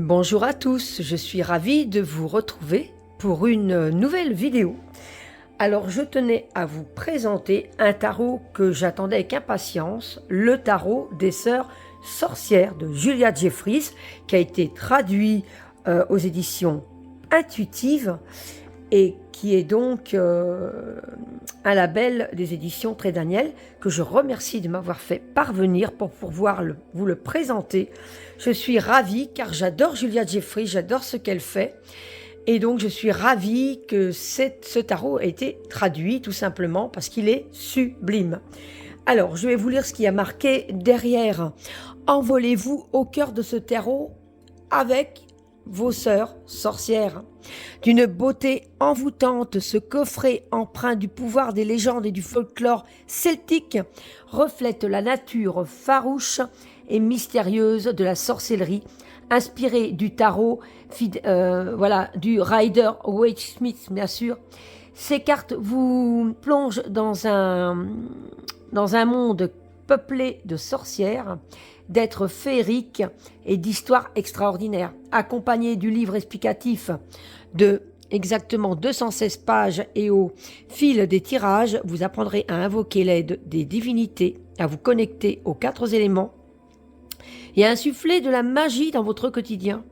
Bonjour à tous, je suis ravie de vous retrouver pour une nouvelle vidéo. Alors je tenais à vous présenter un tarot que j'attendais avec impatience, le tarot des sœurs sorcières de Julia Jeffries, qui a été traduit aux éditions Intuitive et qui est donc un label des éditions Très Daniel, que je remercie de m'avoir fait parvenir pour pouvoir vous le présenter. Je suis ravie car j'adore Julia Jeffries, j'adore ce qu'elle fait. Et donc je suis ravie que ce tarot ait été traduit tout simplement parce qu'il est sublime. Alors je vais vous lire ce qui a marqué derrière. Envolez-vous au cœur de ce tarot avec vos sœurs sorcières. D'une beauté envoûtante, ce coffret empreint du pouvoir des légendes et du folklore celtique reflète la nature farouche et mystérieuse de la sorcellerie, inspirée du tarot, du Rider-Waite-Smith, bien sûr. Ces cartes vous plongent dans un monde peuplé de sorcières, d'êtres féeriques et d'histoires extraordinaires. Accompagné du livre explicatif de exactement 216 pages et au fil des tirages, vous apprendrez à invoquer l'aide des divinités, à vous connecter aux 4 éléments et à insuffler de la magie dans votre quotidien.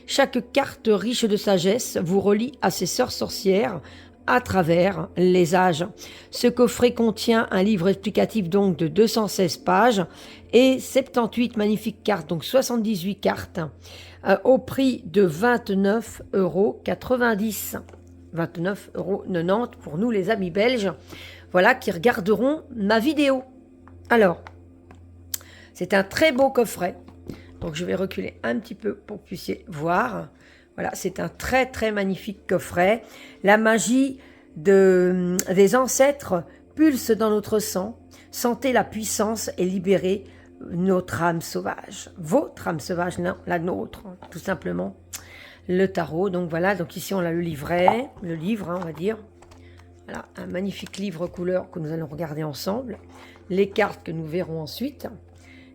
Chaque carte riche de sagesse vous relie à ces sœurs sorcières à travers les âges. Ce coffret contient un livre explicatif donc de 216 pages et 78 magnifiques cartes, donc 78 cartes, au prix de 29,90 €. 29,90 € pour nous les amis belges, voilà, qui regarderont ma vidéo. Alors, c'est un très beau coffret, donc je vais reculer un petit peu pour que vous puissiez voir. Voilà, c'est un très très magnifique coffret. La magie des ancêtres pulse dans notre sang. Sentez la puissance et libérez notre âme sauvage. Votre âme sauvage, non, la nôtre, tout simplement. Le tarot, donc voilà, donc ici on a le livret, le livre, on va dire. Voilà, un magnifique livre couleur que nous allons regarder ensemble. Les cartes que nous verrons ensuite.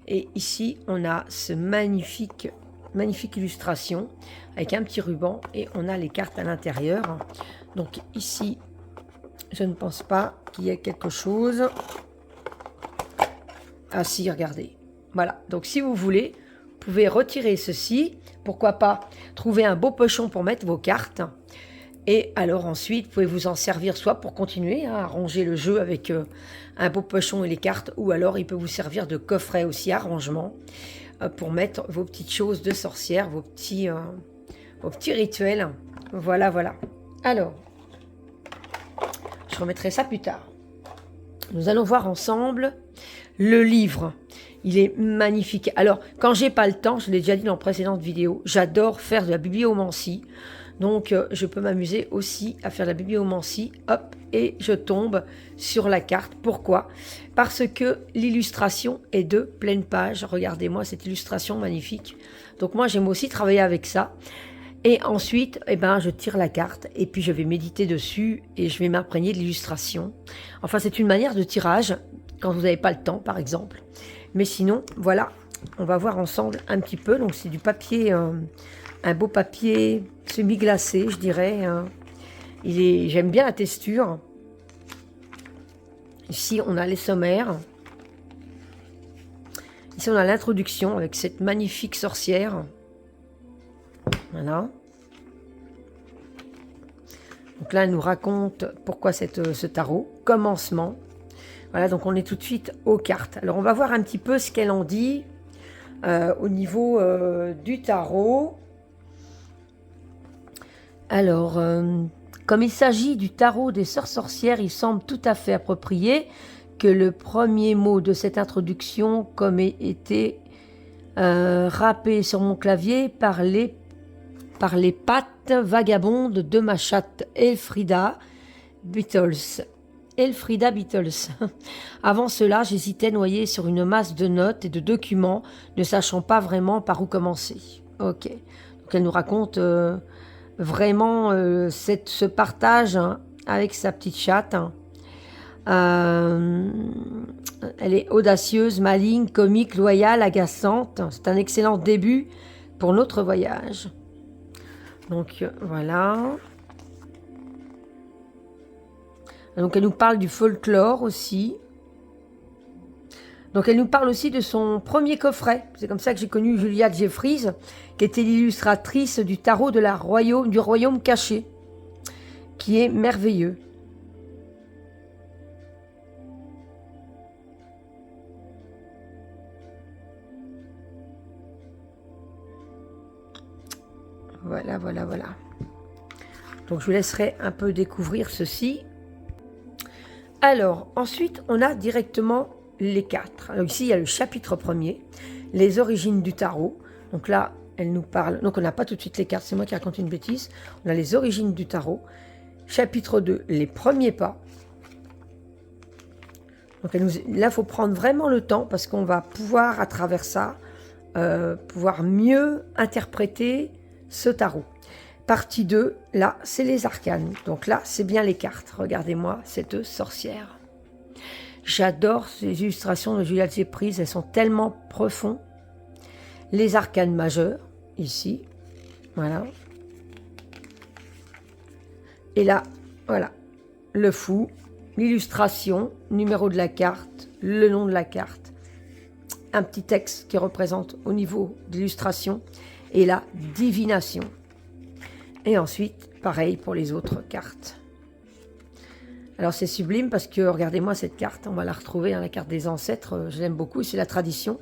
Et ici, on a ce magnifique illustration avec un petit ruban et on a les cartes à l'intérieur. Donc ici, je ne pense pas qu'il y ait quelque chose. Ah si, regardez. Voilà, donc si vous voulez, vous pouvez retirer ceci. Pourquoi pas trouver un beau pochon pour mettre vos cartes. Et alors ensuite, vous pouvez vous en servir soit pour continuer à ranger le jeu avec un beau pochon et les cartes, ou alors il peut vous servir de coffret aussi à rangement pour mettre vos petites choses de sorcière, vos petits rituels. Voilà, voilà. Alors, je remettrai ça plus tard. Nous allons voir ensemble le livre. Il est magnifique. Alors, quand j'ai pas le temps, je l'ai déjà dit dans la précédente vidéo, j'adore faire de la bibliomancie. Donc, je peux m'amuser aussi à faire de la bibliomancie. Hop, et je tombe sur la carte. Pourquoi? Parce que l'illustration est de pleine page. Regardez-moi cette illustration magnifique. Donc, moi, j'aime aussi travailler avec ça. Et ensuite, eh ben, je tire la carte et puis je vais méditer dessus et je vais m'imprégner de l'illustration. Enfin, c'est une manière de tirage quand vous n'avez pas le temps, par exemple. Mais sinon, voilà, on va voir ensemble un petit peu. Donc, c'est du papier, un beau papier semi-glacé, je dirais. J'aime bien la texture. Ici, on a les sommaires. Ici, on a l'introduction avec cette magnifique sorcière. Voilà. Donc là, elle nous raconte pourquoi ce tarot. Commencement. Voilà, donc on est tout de suite aux cartes. Alors, on va voir un petit peu ce qu'elle en dit au niveau du tarot. Alors, comme il s'agit du tarot des sœurs sorcières, il semble tout à fait approprié que le premier mot de cette introduction, comme été rappé sur mon clavier par les pattes vagabondes de ma chatte Elfrida Beatles. Avant cela, j'hésitais noyé sur une masse de notes et de documents, ne sachant pas vraiment par où commencer. Ok. Donc elle nous raconte vraiment ce partage avec sa petite chatte. Elle est audacieuse, maligne, comique, loyale, agaçante. C'est un excellent début pour notre voyage. Donc voilà. Donc elle nous parle du folklore aussi. Donc elle nous parle aussi de son premier coffret. C'est comme ça que j'ai connu Julia Jeffries, qui était l'illustratrice du tarot de du royaume caché, qui est merveilleux. Voilà, voilà, voilà. Donc je vous laisserai un peu découvrir ceci. Alors, ensuite, on a directement les cartes. Alors ici, il y a le chapitre 1er, les origines du tarot. Donc là, elle nous parle... Donc on n'a pas tout de suite les cartes, c'est moi qui raconte une bêtise. On a les origines du tarot. Chapitre 2, les premiers pas. Donc là, il faut prendre vraiment le temps parce qu'on va pouvoir, à travers ça, pouvoir mieux interpréter ce tarot. Partie 2, là, c'est les arcanes. Donc là, c'est bien les cartes. Regardez-moi cette sorcière. J'adore ces illustrations de Julia Jeffries. Elles sont tellement profondes. Les arcanes majeures, ici. Voilà. Et là, voilà. Le fou, l'illustration, numéro de la carte, le nom de la carte. Un petit texte qui représente au niveau d'illustration. Et la divination. Et ensuite, pareil pour les autres cartes. Alors c'est sublime parce que, regardez-moi cette carte, on va la retrouver, hein, la carte des ancêtres, je l'aime beaucoup, c'est la tradition.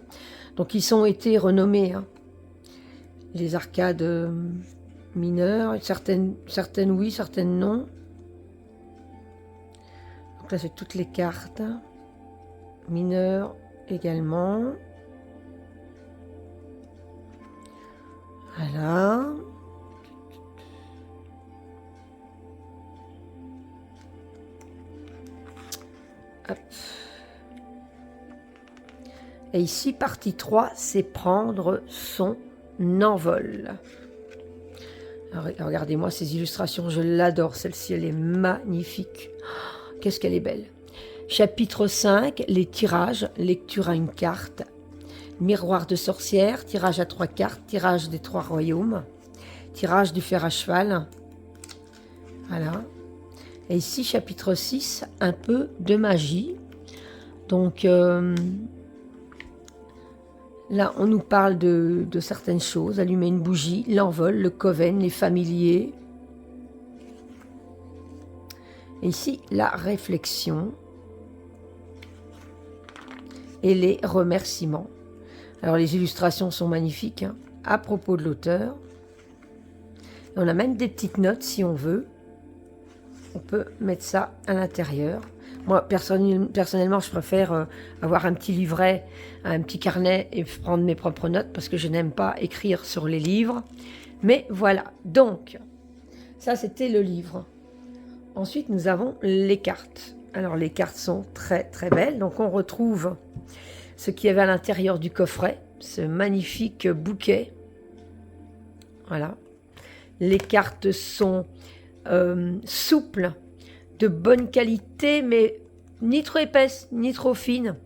Donc ils ont été renommés, hein, les arcades mineures, certaines oui, certaines non. Donc là c'est toutes les cartes, mineures également. Voilà. Hop. Et ici, partie 3, c'est prendre son envol. Alors, regardez-moi ces illustrations, je l'adore, celle-ci, elle est magnifique. Oh, qu'est-ce qu'elle est belle. Chapitre 5, les tirages, lecture à une carte. Miroir de sorcière, tirage à 3 cartes, tirage des 3 royaumes, tirage du fer à cheval. Voilà. Et ici, chapitre 6, un peu de magie. Donc, là, on nous parle de certaines choses. Allumer une bougie, l'envol, le coven, les familiers. Et ici, la réflexion. Et les remerciements. Alors, les illustrations sont magnifiques, hein, à propos de l'auteur. On a même des petites notes, si on veut. On peut mettre ça à l'intérieur. Moi, personnellement, je préfère avoir un petit livret, un petit carnet et prendre mes propres notes parce que je n'aime pas écrire sur les livres. Mais voilà, donc, ça c'était le livre. Ensuite, nous avons les cartes. Alors, les cartes sont très très belles. Donc, on retrouve ce qu'il y avait à l'intérieur du coffret, ce magnifique bouquet. Voilà. Les cartes sont souples, de bonne qualité, mais ni trop épaisses, ni trop fines.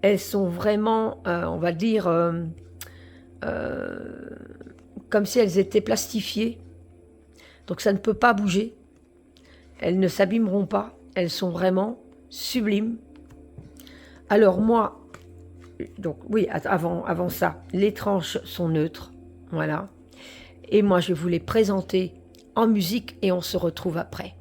Elles sont vraiment, on va dire, comme si elles étaient plastifiées. Donc ça ne peut pas bouger. Elles ne s'abîmeront pas. Elles sont vraiment sublimes. Alors moi, donc oui, avant ça, les tranches sont neutres. Voilà. Et moi, je vais vous les présenter en musique et on se retrouve après.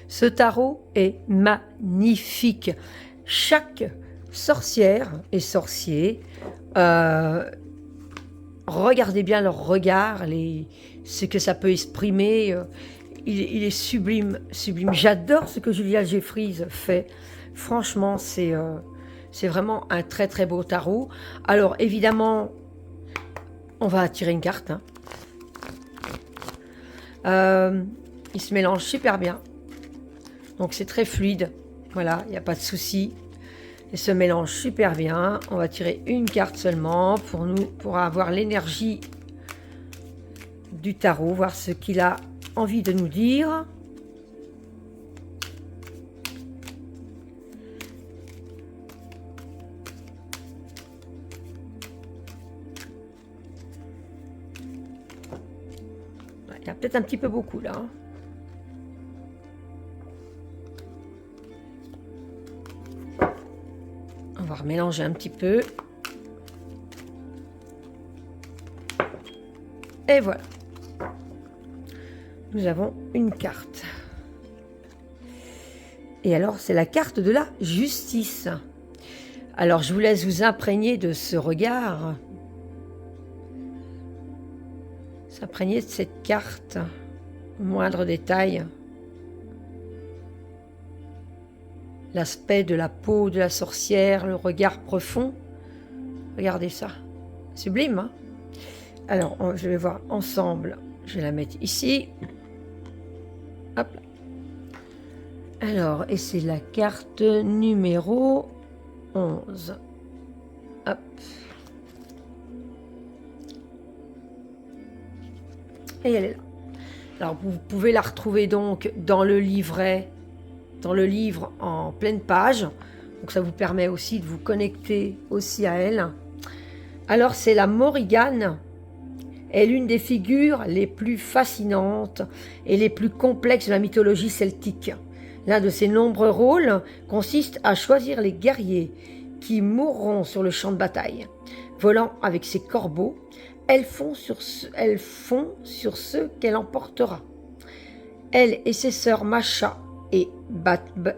Ce tarot est magnifique. Chaque sorcière et sorcier, regardez bien leur regard, ce que ça peut exprimer. Il est sublime, sublime. J'adore ce que Julia Jeffries fait. Franchement, c'est vraiment un très très beau tarot. Alors évidemment, on va tirer une carte. Il se mélange super bien. Donc c'est très fluide. Voilà, il n'y a pas de souci. Il se mélange super bien. On va tirer une carte seulement pour avoir l'énergie du tarot, voir ce qu'il a envie de nous dire. Il y a peut-être un petit peu beaucoup là. On va remélanger un petit peu. Et voilà. Nous avons une carte. Et alors, c'est la carte de la justice. Alors, je vous laisse vous imprégner de ce regard. S'imprégner de cette carte, au moindre détail. L'aspect de la peau de la sorcière, le regard profond. Regardez ça. Sublime, hein? Alors, je vais voir ensemble. Je vais la mettre ici. Hop. Alors, et c'est la carte numéro 11. Hop. Et elle est là. Alors, vous pouvez la retrouver donc dans le livret, dans le livre en pleine page. Donc, ça vous permet aussi de vous connecter aussi à elle. Alors, c'est la Morrigan. Est l'une des figures les plus fascinantes et les plus complexes de la mythologie celtique. L'un de ses nombreux rôles consiste à choisir les guerriers qui mourront sur le champ de bataille. Volant avec ses corbeaux, elles font sur ceux qu'elle emportera. Elle et ses sœurs Masha et Batb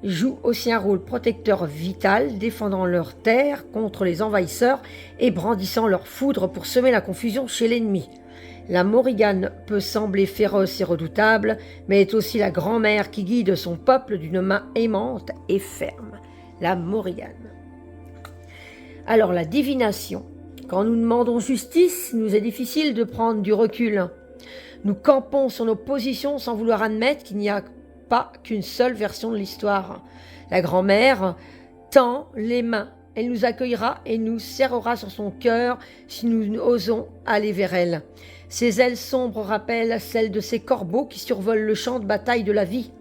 jouent aussi un rôle protecteur vital, défendant leur terre contre les envahisseurs et brandissant leur foudre pour semer la confusion chez l'ennemi. La Morrigan peut sembler féroce et redoutable, mais est aussi la grand-mère qui guide son peuple d'une main aimante et ferme. La Morrigan. Alors la divination. Quand nous demandons justice, il nous est difficile de prendre du recul. Nous campons sur nos positions sans vouloir admettre qu'il n'y a pas qu'une seule version de l'histoire. La grand-mère tend les mains. Elle nous accueillera et nous serrera sur son cœur si nous osons aller vers elle. Ses ailes sombres rappellent celles de ces corbeaux qui survolent le champ de bataille de la vie.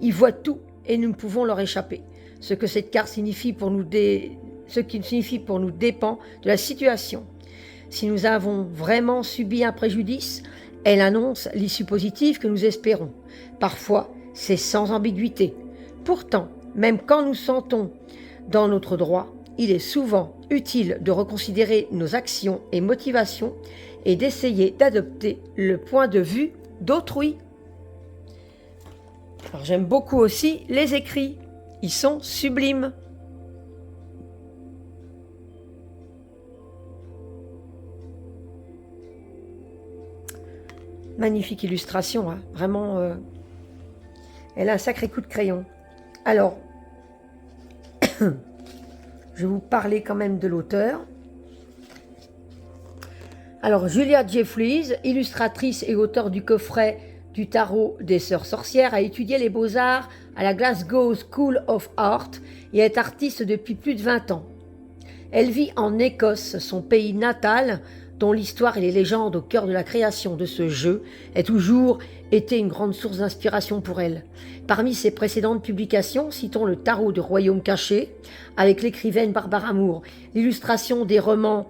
Ils voient tout et nous ne pouvons leur échapper. Ce que cette carte signifie pour nous dépend de la situation. Si nous avons vraiment subi un préjudice, elle annonce l'issue positive que nous espérons. Parfois, c'est sans ambiguïté. Pourtant, même quand nous sentons dans notre droit, il est souvent utile de reconsidérer nos actions et motivations et d'essayer d'adopter le point de vue d'autrui. Alors, j'aime beaucoup aussi les écrits. Ils sont sublimes. Magnifique illustration, hein. Vraiment, elle a un sacré coup de crayon. Alors, je vais vous parler quand même de l'auteur. Alors, Julia Jeffries, illustratrice et auteure du coffret du tarot des Sœurs Sorcières, a étudié les beaux-arts à la Glasgow School of Art et est artiste depuis plus de 20 ans. Elle vit en Écosse, son pays natal, dont l'histoire et les légendes au cœur de la création de ce jeu aient toujours été une grande source d'inspiration pour elle. Parmi ses précédentes publications, citons le Tarot de Royaume Caché, avec l'écrivaine Barbara Moore, l'illustration des romans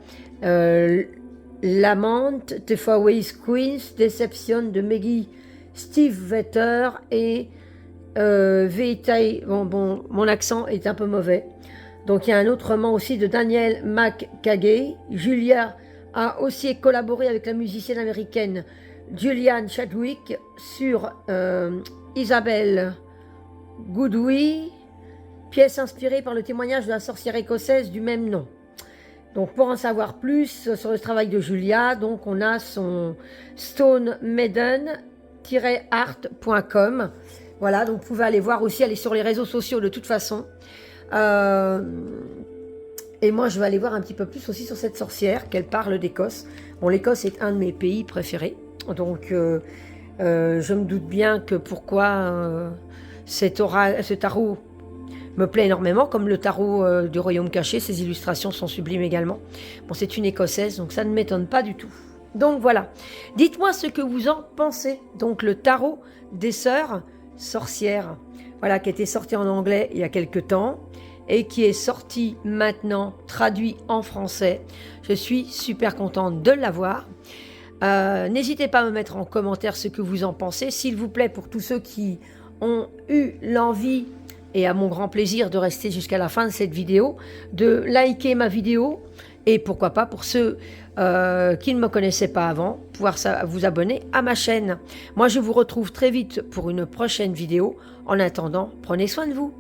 Lament, The Fairways Queens, Deception de Maggie Steve Vetter et bon, mon accent est un peu mauvais. Donc il y a un autre roman aussi de Daniel McCagey. Julia a aussi collaboré avec la musicienne américaine Julianne Chadwick sur Isabelle Goodwee, pièce inspirée par le témoignage de la sorcière écossaise du même nom. Donc pour en savoir plus sur le travail de Julia, donc on a son stonemaiden-art.com. Voilà, donc vous pouvez aller voir aussi, elle est sur les réseaux sociaux de toute façon. Et moi je vais aller voir un petit peu plus aussi sur cette sorcière, qu'elle parle d'Écosse. Bon, l'Écosse est un de mes pays préférés, donc je me doute bien que pourquoi ce tarot me plaît énormément, comme le tarot du Royaume caché, ses illustrations sont sublimes également. Bon, c'est une écossaise, donc ça ne m'étonne pas du tout. Donc voilà, dites-moi ce que vous en pensez. Donc le tarot des sœurs sorcières, voilà, qui était sorti en anglais il y a quelque temps, et qui est sorti maintenant, traduit en français. Je suis super contente de l'avoir. N'hésitez pas à me mettre en commentaire ce que vous en pensez, s'il vous plaît, pour tous ceux qui ont eu l'envie, et à mon grand plaisir de rester jusqu'à la fin de cette vidéo, de liker ma vidéo, et pourquoi pas pour ceux qui ne me connaissaient pas avant, pouvoir vous abonner à ma chaîne. Moi je vous retrouve très vite pour une prochaine vidéo. En attendant, prenez soin de vous.